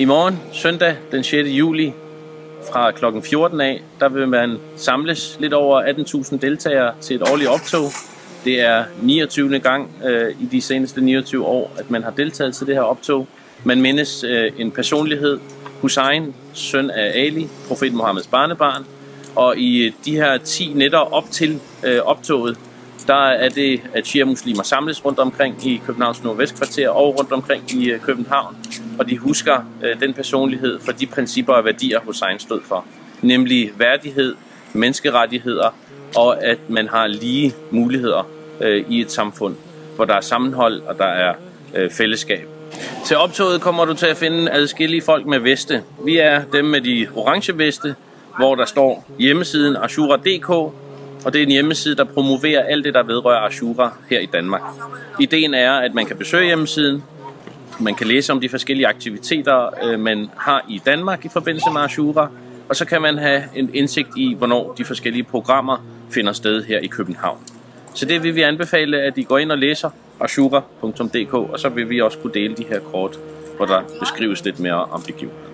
I morgen, søndag den 6. juli, fra kl. 14 af, der vil man samles lidt over 18.000 deltagere til et årligt optog. Det er 29. gang i de seneste 29 år, at man har deltaget til det her optog. Man mindes en personlighed, Hussein, søn af Ali, profet Muhammeds barnebarn. Og i de her 10 nætter op til optoget, der er det, at shia-muslimer samles rundt omkring i Københavns Nordvestkvarter og rundt omkring i København. Og de husker den personlighed for de principper og værdier, Hussein stod for. Nemlig værdighed, menneskerettigheder og at man har lige muligheder i et samfund, hvor der er sammenhold og der er fællesskab. Til optoget kommer du til at finde adskillige folk med veste. Vi er dem med de orange veste, hvor der står hjemmesiden ashura.dk, og det er en hjemmeside, der promoverer alt det, der vedrører Ashura her i Danmark. Ideen er, at man kan besøge hjemmesiden, man kan læse om de forskellige aktiviteter, man har i Danmark i forbindelse med Ashura, og så kan man have en indsigt i, hvornår de forskellige programmer finder sted her i København. Så det vil vi anbefale, at I går ind og læser ashura.dk, og så vil vi også kunne dele de her kort, hvor der beskrives lidt mere om begivenheden.